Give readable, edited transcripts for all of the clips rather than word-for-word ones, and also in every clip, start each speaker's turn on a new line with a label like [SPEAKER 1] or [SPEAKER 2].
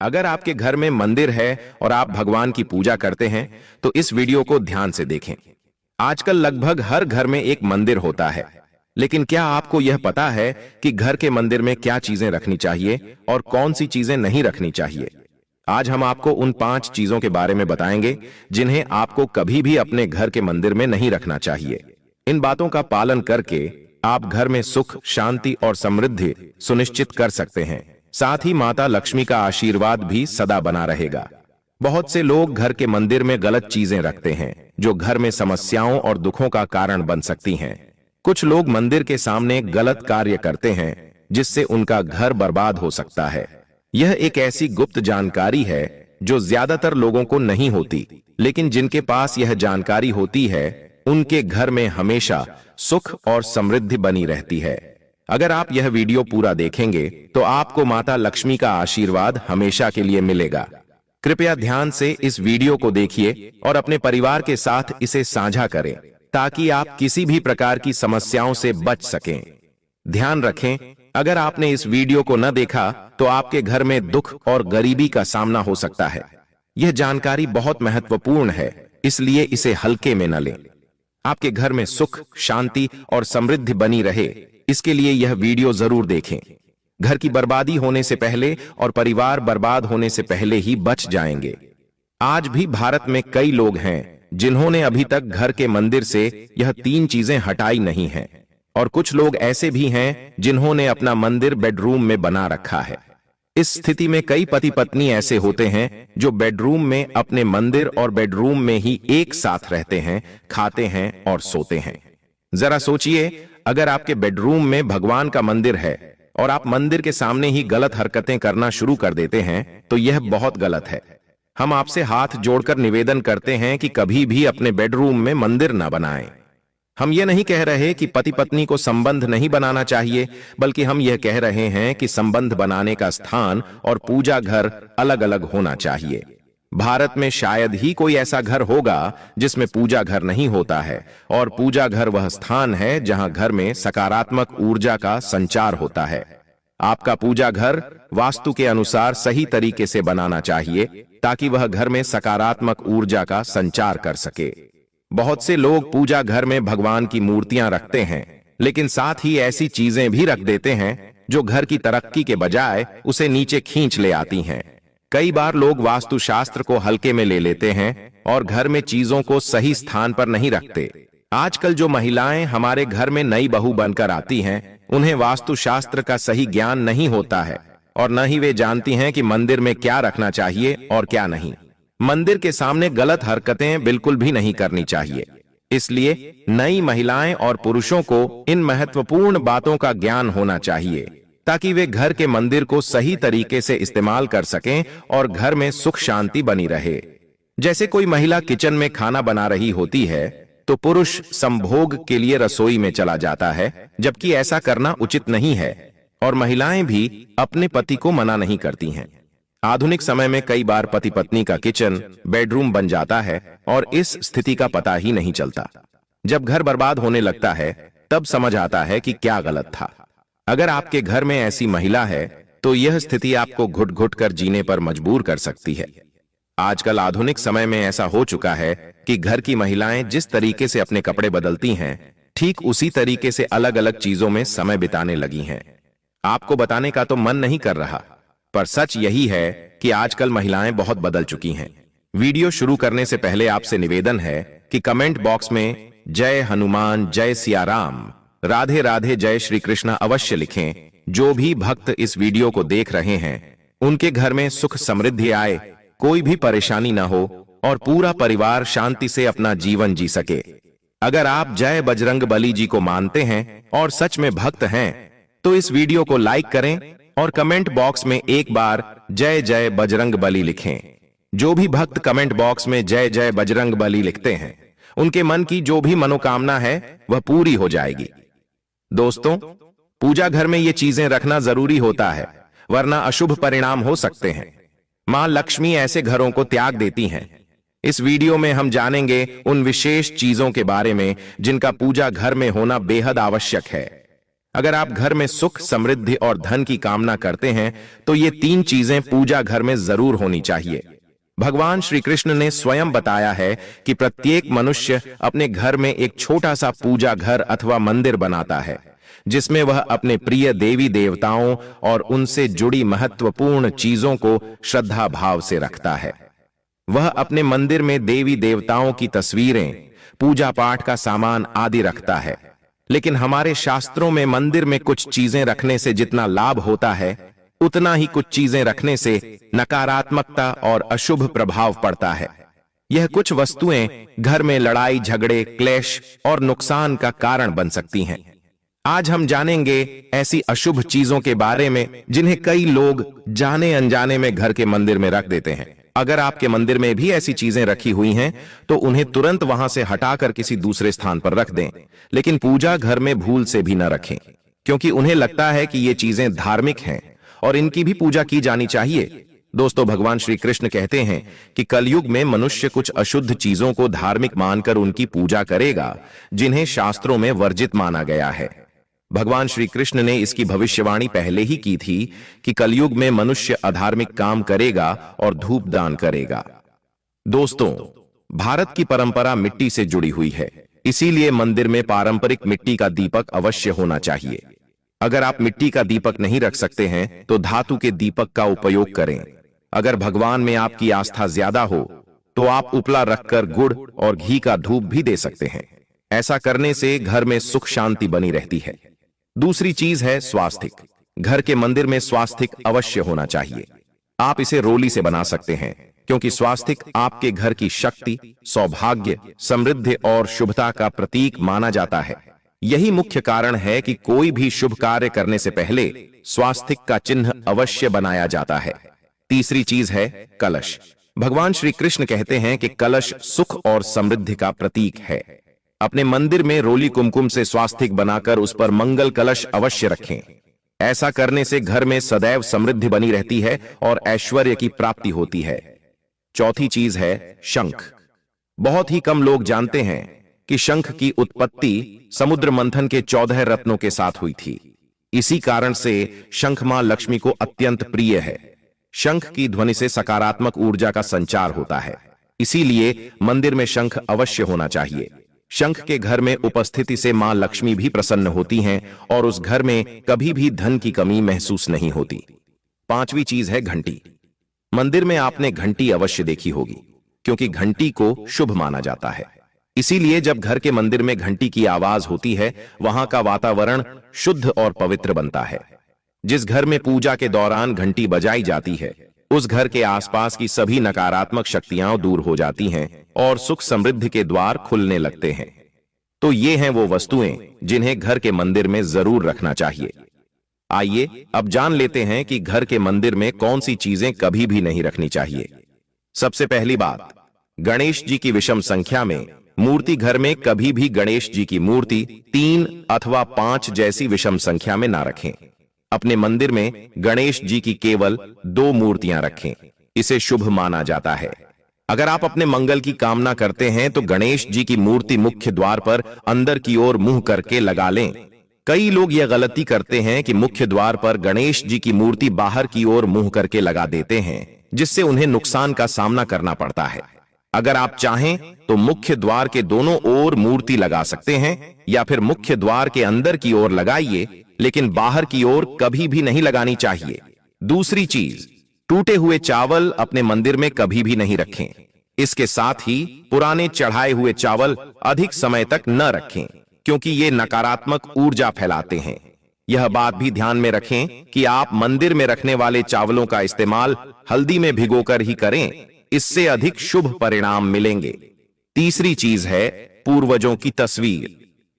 [SPEAKER 1] अगर आपके घर में मंदिर है और आप भगवान की पूजा करते हैं तो इस वीडियो को ध्यान से देखें। आजकल लगभग हर घर में एक मंदिर होता है, लेकिन क्या आपको यह पता है कि घर के मंदिर में क्या चीजें रखनी चाहिए और कौन सी चीजें नहीं रखनी चाहिए? आज हम आपको उन 5 चीजों के बारे में बताएंगे जिन्हें आपको कभी भी अपने घर के मंदिर में नहीं रखना चाहिए। इन बातों का पालन करके आप घर में सुख, शांति और समृद्धि सुनिश्चित कर सकते हैं। साथ ही माता लक्ष्मी का आशीर्वाद भी सदा बना रहेगा। बहुत से लोग घर के मंदिर में गलत चीजें रखते हैं जो घर में समस्याओं और दुखों का कारण बन सकती हैं। कुछ लोग मंदिर के सामने गलत कार्य करते हैं जिससे उनका घर बर्बाद हो सकता है। यह एक ऐसी गुप्त जानकारी है जो ज्यादातर लोगों को नहीं होती, लेकिन जिनके पास यह जानकारी होती है उनके घर में हमेशा सुख और समृद्धि बनी रहती है। अगर आप यह वीडियो पूरा देखेंगे तो आपको माता लक्ष्मी का आशीर्वाद हमेशा के लिए मिलेगा। कृपया ध्यान से इस वीडियो को देखिए और अपने परिवार के साथ इसे साझा करें ताकि आप किसी भी प्रकार की समस्याओं से बच सकें। ध्यान रखें, अगर आपने इस वीडियो को न देखा तो आपके घर में दुख और गरीबी का सामना हो सकता है। यह जानकारी बहुत महत्वपूर्ण है, इसलिए इसे हल्के में न लें। आपके घर में सुख, शांति और समृद्धि बनी रहे, इसके लिए यह वीडियो जरूर देखें। घर की बर्बादी होने से पहले और परिवार बर्बाद होने से पहले ही बच जाएंगे। आज भी भारत में कई लोग हैं जिन्होंने अभी तक घर के मंदिर से यह 3 चीजें हटाई नहीं हैं, और कुछ लोग ऐसे भी हैं जिन्होंने अपना मंदिर बेडरूम में बना रखा है। इस स्थिति में कई पति पत्नी ऐसे होते हैं जो बेडरूम में अपने मंदिर और बेडरूम में ही एक साथ रहते हैं, खाते हैं और सोते हैं। जरा सोचिए, अगर आपके बेडरूम में भगवान का मंदिर है और आप मंदिर के सामने ही गलत हरकतें करना शुरू कर देते हैं तो यह बहुत गलत है। हम आपसे हाथ जोड़कर निवेदन करते हैं कि कभी भी अपने बेडरूम में मंदिर न बनाएं। हम यह नहीं कह रहे कि पति पत्नी को संबंध नहीं बनाना चाहिए, बल्कि हम यह कह रहे हैं कि संबंध बनाने का स्थान और पूजा घर अलग अलग होना चाहिए। भारत में शायद ही कोई ऐसा घर होगा जिसमें पूजा घर नहीं होता है, और पूजा घर वह स्थान है जहां घर में सकारात्मक ऊर्जा का संचार होता है। आपका पूजा घर वास्तु के अनुसार सही तरीके से बनाना चाहिए ताकि वह घर में सकारात्मक ऊर्जा का संचार कर सके। बहुत से लोग पूजा घर में भगवान की मूर्तियां रखते हैं, लेकिन साथ ही ऐसी चीजें भी रख देते हैं जो घर की तरक्की के बजाय उसे नीचे खींच ले आती हैं। कई बार लोग वास्तुशास्त्र को हल्के में ले लेते हैं और घर में चीजों को सही स्थान पर नहीं रखते। आजकल जो महिलाएं हमारे घर में नई बहू बनकर आती हैं, उन्हें वास्तुशास्त्र का सही ज्ञान नहीं होता है और न ही वे जानती हैं कि मंदिर में क्या रखना चाहिए और क्या नहीं। मंदिर के सामने गलत हरकतें बिल्कुल भी नहीं करनी चाहिए। इसलिए नई महिलाएं और पुरुषों को इन महत्वपूर्ण बातों का ज्ञान होना चाहिए ताकि वे घर के मंदिर को सही तरीके से इस्तेमाल कर सकें और घर में सुख शांति बनी रहे। जैसे कोई महिला किचन में खाना बना रही होती है तो पुरुष संभोग के लिए रसोई में चला जाता है, जबकि ऐसा करना उचित नहीं है, और महिलाएं भी अपने पति को मना नहीं करती हैं। आधुनिक समय में कई बार पति पत्नी का किचन बेडरूम बन जाता है और इस स्थिति का पता ही नहीं चलता। जब घर बर्बाद होने लगता है तब समझ आता है कि क्या गलत था। अगर आपके घर में ऐसी महिला है तो यह स्थिति आपको घुट घुट कर जीने पर मजबूर कर सकती है। आजकल आधुनिक समय में ऐसा हो चुका है कि घर की महिलाएं जिस तरीके से अपने कपड़े बदलती हैं, ठीक उसी तरीके से अलग अलग चीजों में समय बिताने लगी हैं। आपको बताने का तो मन नहीं कर रहा, पर सच यही है कि आजकल महिलाएं बहुत बदल चुकी हैं। वीडियो शुरू करने से पहले आपसे निवेदन है कि कमेंट बॉक्स में जय हनुमान, जय सिया राम, राधे राधे, जय श्री कृष्ण अवश्य लिखें। जो भी भक्त इस वीडियो को देख रहे हैं उनके घर में सुख समृद्धि आए, कोई भी परेशानी ना हो और पूरा परिवार शांति से अपना जीवन जी सके। अगर आप जय बजरंग बली जी को मानते हैं और सच में भक्त हैं तो इस वीडियो को लाइक करें और कमेंट बॉक्स में एक बार जय जय बजरंग बली लिखें। जो भी भक्त कमेंट बॉक्स में जय जय बजरंग बली लिखते हैं उनके मन की जो भी मनोकामना है वह पूरी हो जाएगी। दोस्तों, पूजा घर में ये चीजें रखना जरूरी होता है, वरना अशुभ परिणाम हो सकते हैं। मां लक्ष्मी ऐसे घरों को त्याग देती हैं। इस वीडियो में हम जानेंगे उन विशेष चीजों के बारे में जिनका पूजा घर में होना बेहद आवश्यक है। अगर आप घर में सुख, समृद्धि और धन की कामना करते हैं तो ये 3 चीजें पूजा घर में जरूर होनी चाहिए। भगवान श्री कृष्ण ने स्वयं बताया है कि प्रत्येक मनुष्य अपने घर में एक छोटा सा पूजा घर अथवा मंदिर बनाता है, जिसमें वह अपने प्रिय देवी देवताओं और उनसे जुड़ी महत्वपूर्ण चीजों को श्रद्धा भाव से रखता है। वह अपने मंदिर में देवी देवताओं की तस्वीरें, पूजा पाठ का सामान आदि रखता है। लेकिन हमारे शास्त्रों में मंदिर में कुछ चीजें रखने से जितना लाभ होता है, उतना ही कुछ चीजें रखने से नकारात्मकता और अशुभ प्रभाव पड़ता है। यह कुछ वस्तुएं घर में लड़ाई झगड़े, क्लेश और नुकसान का कारण बन सकती हैं। आज हम जानेंगे ऐसी अशुभ चीजों के बारे में जिन्हें कई लोग जाने अनजाने में घर के मंदिर में रख देते हैं। अगर आपके मंदिर में भी ऐसी चीजें रखी हुई हैं तो उन्हें तुरंत वहां से हटाकर किसी दूसरे स्थान पर रख दें, लेकिन पूजा घर में भूल से भी न रखें, क्योंकि उन्हें लगता है कि ये चीजें धार्मिक हैं और इनकी भी पूजा की जानी चाहिए। दोस्तों, भगवान श्री कृष्ण कहते हैं कि कलयुग में मनुष्य कुछ अशुद्ध चीजों को धार्मिक मानकर उनकी पूजा करेगा, जिन्हें शास्त्रों में वर्जित माना गया है। भगवान श्री कृष्ण ने इसकी भविष्यवाणी पहले ही की थी कि कलयुग में मनुष्य अधार्मिक काम करेगा और धूप दान करेगा। दोस्तों, भारत की परंपरा मिट्टी से जुड़ी हुई है, इसीलिए मंदिर में पारंपरिक मिट्टी का दीपक अवश्य होना चाहिए। अगर आप मिट्टी का दीपक नहीं रख सकते हैं तो धातु के दीपक का उपयोग करें। अगर भगवान में आपकी आस्था ज्यादा हो तो आप उपला रखकर गुड़ और घी का धूप भी दे सकते हैं। ऐसा करने से घर में सुख शांति बनी रहती है। दूसरी चीज है स्वास्तिक। घर के मंदिर में स्वास्तिक अवश्य होना चाहिए। आप इसे रोली से बना सकते हैं, क्योंकि स्वास्तिक आपके घर की शक्ति, सौभाग्य, समृद्धि और शुभता का प्रतीक माना जाता है। यही मुख्य कारण है कि कोई भी शुभ कार्य करने से पहले स्वास्तिक का चिन्ह अवश्य बनाया जाता है। तीसरी चीज है कलश। भगवान श्री कृष्ण कहते हैं कि कलश सुख और समृद्धि का प्रतीक है। अपने मंदिर में रोली कुमकुम से स्वास्तिक बनाकर उस पर मंगल कलश अवश्य रखें। ऐसा करने से घर में सदैव समृद्धि बनी रहती है और ऐश्वर्य की प्राप्ति होती है। चौथी चीज है शंख। बहुत ही कम लोग जानते हैं कि शंख की उत्पत्ति समुद्र मंथन के 14 रत्नों के साथ हुई थी। इसी कारण से शंख मां लक्ष्मी को अत्यंत प्रिय है। शंख की ध्वनि से सकारात्मक ऊर्जा का संचार होता है, इसीलिए मंदिर में शंख अवश्य होना चाहिए। शंख के घर में उपस्थिति से मां लक्ष्मी भी प्रसन्न होती हैं और उस घर में कभी भी धन की कमी महसूस नहीं होती। पांचवी चीज है घंटी। मंदिर में आपने घंटी अवश्य देखी होगी, क्योंकि घंटी को शुभ माना जाता है। इसीलिए जब घर के मंदिर में घंटी की आवाज होती है, वहां का वातावरण शुद्ध और पवित्र बनता है। जिस घर में पूजा के दौरान घंटी बजाई जाती है, उस घर के आसपास की सभी नकारात्मक शक्तियां दूर हो जाती हैं और सुख समृद्धि के द्वार खुलने लगते हैं। तो ये हैं वो वस्तुएं जिन्हें घर के मंदिर में जरूर रखना चाहिए। आइए अब जान लेते हैं कि घर के मंदिर में कौन सी चीजें कभी भी नहीं रखनी चाहिए। सबसे पहली बात, गणेश जी की विषम संख्या में मूर्ति। घर में कभी भी गणेश जी की मूर्ति 3 अथवा 5 जैसी विषम संख्या में ना रखें। अपने मंदिर में गणेश जी की केवल 2 मूर्तियां रखें, इसे शुभ माना जाता है। अगर आप अपने मंगल की कामना करते हैं तो गणेश जी की मूर्ति मुख्य द्वार पर अंदर की ओर मुंह करके लगा लें। कई लोग यह गलती करते हैं कि मुख्य द्वार पर गणेश जी की मूर्ति बाहर की ओर मुंह करके लगा देते हैं, जिससे उन्हें नुकसान का सामना करना पड़ता है। अगर आप चाहें तो मुख्य द्वार के दोनों ओर मूर्ति लगा सकते हैं, या फिर मुख्य द्वार के अंदर की ओर लगाइए, लेकिन बाहर की ओर कभी भी नहीं लगानी चाहिए। दूसरी चीज, टूटे हुए चावल अपने मंदिर में कभी भी नहीं रखें। इसके साथ ही पुराने चढ़ाए हुए चावल अधिक समय तक न रखें, क्योंकि ये नकारात्मक ऊर्जा फैलाते हैं। यह बात भी ध्यान में रखें कि आप मंदिर में रखने वाले चावलों का इस्तेमाल हल्दी में भिगोकर ही करें, इससे अधिक शुभ परिणाम मिलेंगे। तीसरी चीज है पूर्वजों की तस्वीर।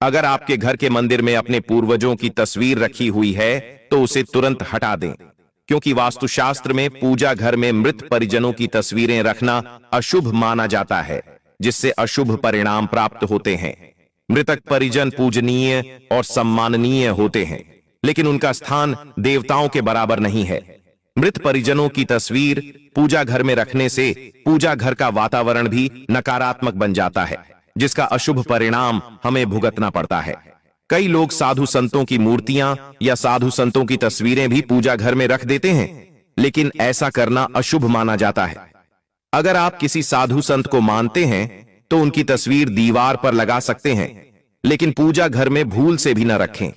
[SPEAKER 1] अगर आपके घर के मंदिर में अपने पूर्वजों की तस्वीर रखी हुई है तो उसे तुरंत हटा दें, क्योंकि वास्तुशास्त्र में पूजा घर में मृत परिजनों की तस्वीरें रखना अशुभ माना जाता है, जिससे अशुभ परिणाम प्राप्त होते हैं। मृतक परिजन पूजनीय और सम्माननीय होते हैं, लेकिन उनका स्थान देवताओं के बराबर नहीं है। मृत परिजनों की तस्वीर पूजा घर में रखने से पूजा घर का वातावरण भी नकारात्मक बन जाता है, जिसका अशुभ परिणाम हमें भुगतना पड़ता है। कई लोग साधु संतों की मूर्तियां या साधु संतों की तस्वीरें भी पूजा घर में रख देते हैं, लेकिन ऐसा करना अशुभ माना जाता है। अगर आप किसी साधु संत को मानते हैं तो उनकी तस्वीर दीवार पर लगा सकते हैं, लेकिन पूजा घर में भूल से भी न रखें।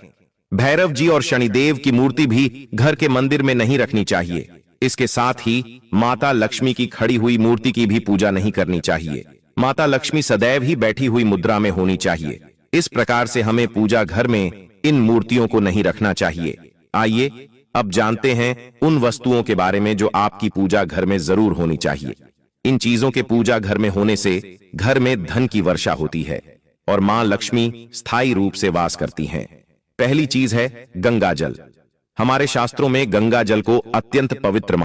[SPEAKER 1] भैरव जी और शनिदेव की मूर्ति भी घर के मंदिर में नहीं रखनी चाहिए। इसके साथ ही माता लक्ष्मी की खड़ी हुई मूर्ति की भी पूजा नहीं करनी चाहिए। माता लक्ष्मी सदैव ही बैठी हुई मुद्रा में होनी चाहिए। इस प्रकार से हमें पूजा घर में इन मूर्तियों को नहीं रखना चाहिए। आइए अब जानते हैं उन वस्तुओं के बारे में जो आपकी पूजा घर में जरूर होनी चाहिए। इन चीजों के पूजा घर में होने से घर में धन की वर्षा होती है और मां लक्ष्मी स्थायी रूप से वास करती हैं। पहली चीज है गंगा जल। हमारे शास्त्रों में गंगा जल को अत्यंत पवित्र